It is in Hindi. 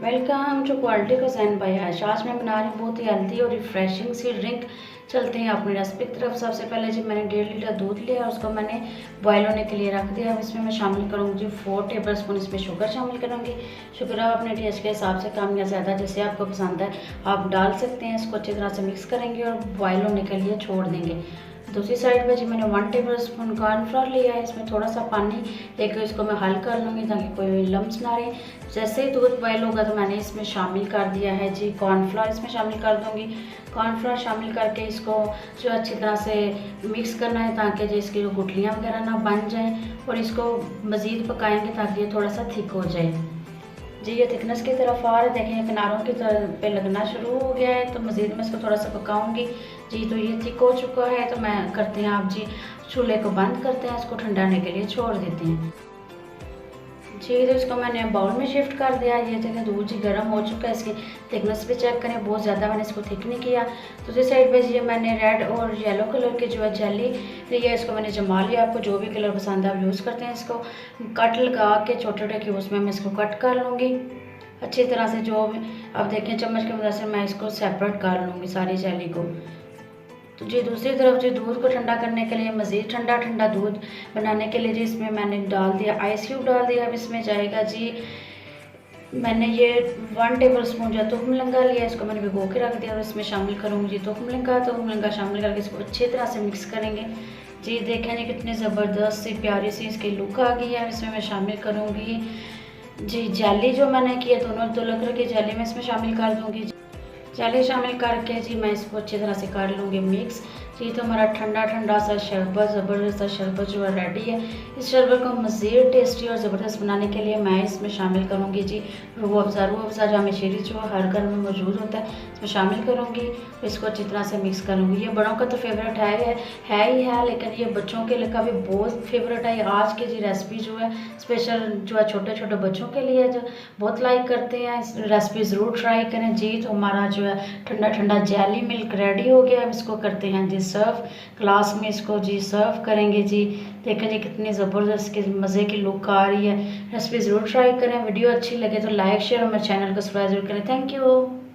वेलकम टू क्वालिटी का जैन भाई। आज मैं बना रही हूँ बहुत ही हेल्दी और रिफ्रेशिंग सी ड्रिंक। चलते हैं अपनी रेसिपी की तरफ। सबसे पहले जी मैंने 1.5 लीटर दूध लिया, उसको मैंने बॉयल होने के लिए रख दिया। अब इसमें मैं शामिल करूँगी जी 4 टेबल स्पून इसमें शुगर शामिल करूँगी। शुगर आप अपने टेस्ट के हिसाब से कम या ज़्यादा जैसे आपको पसंद है आप डाल सकते हैं। इसको अच्छी तरह से मिक्स करेंगे और बॉयल होने के लिए छोड़ देंगे। दूसरी साइड पे जी मैंने 1 टेबल स्पून कॉर्नफ्लोर लिया है, इसमें थोड़ा सा पानी लेकर इसको मैं हल कर लूँगी ताकि कोई लम्स ना रहे। जैसे ही दूध बॉयल होगा तो मैंने इसमें शामिल कर दिया है जी कॉर्नफ्लोर, इसमें शामिल कर दूँगी। कॉर्नफ्लोर शामिल करके इसको जो अच्छी तरह से मिक्स करना है ताकि जो इसकी जो गुठलियाँ वगैरह ना बन जाएँ, और इसको मज़ीद पकाएंगे ताकि ये थोड़ा सा थिक हो जाए। जी ये थिकनेस की तरफ आ रहा है, देखें किनारों की तरफ पे लगना शुरू हो गया है, तो मज़ीद मैं इसको थोड़ा सा पकाऊंगी। जी तो ये थिक हो चुका है, तो मैं करते हैं आप जी चूल्हे को बंद करते हैं, इसको ठंडा होने के लिए छोड़ देते हैं। जी तो इसको मैंने बाउल में शिफ्ट कर दिया। ये देखें दूध जी गर्म हो चुका है, इसकी थिकनेस भी चेक करें, बहुत ज़्यादा मैंने इसको थिक नहीं किया। दूसरी साइड पे ये मैंने रेड और येलो कलर की जो है जेली ली है, इसको मैंने जमा लिया। आपको जो भी कलर पसंद है आप यूज़ करते हैं। इसको कट लगा के छोटे छोटे क्यूब्स में मैं इसको कट कर लूँगी अच्छी तरह से। जो अब देखें चम्मच की मदद से मैं इसको सेपरेट कर लूँगी सारी जेली को। तो जी दूसरी तरफ जी दूध को ठंडा करने के लिए, मज़ीद ठंडा ठंडा दूध बनाने के लिए जी इसमें मैंने डाल दिया आइस क्यूब डाल दिया। अब इसमें जाएगा जी मैंने ये 1 टेबल स्पून जो तुख मिलंगा लिया, इसको मैंने भिगो के रख दिया और इसमें शामिल करूँगी जी तुख मिलंगा शामिल करके इसको अच्छी तरह से मिक्स करेंगे। जी देखें जी कितनी ज़बरदस्त सी प्यारी सी इसकी लुक आ गई है। इसमें मैं शामिल करूँगी जी जेली जो मैंने की है, दोनों दो कलर की जेली मैं इसमें शामिल कर दूँगी। जेली शामिल करके जी मैं इसको अच्छी तरह से कर लूँगी मिक्स। जी तो हमारा ठंडा ठंडा सा शरबत, ज़बरदस्त सा शरबत जो है रेडी है। इस शरबत को मज़ीद टेस्टी और ज़बरदस्त बनाने के लिए मैं इसमें शामिल करूँगी जी रूह अफ़ज़ा जाम शीरी जो हर घर में मौजूद होता है, इसमें शामिल करूँगी। इसको अच्छी तरह से मिक्स करूँगी। ये बड़ों का तो फेवरेट है ही है, लेकिन ये बच्चों के लिए का भी बहुत फेवरेट है। आज की जी रेसिपी जो है स्पेशल जो है छोटे छोटे बच्चों के लिए जो बहुत लाइक करते हैं। इस रेसिपी ज़रूर ट्राई करें। जी तो हमारा जो है ठंडा ठंडा जेली मिल्क रेडी हो गया। अब इसको करते हैं जी सर्व, ग्लास में इसको जी सर्व करेंगे। जी देखें जी कितनी ज़बरदस्त की मज़े की लुक आ रही है। रेसिपी ज़रूर ट्राई करें। वीडियो अच्छी लगे तो लाइक शेयर और मेरे चैनल को सब्सक्राइब जरूर करें। Thank you.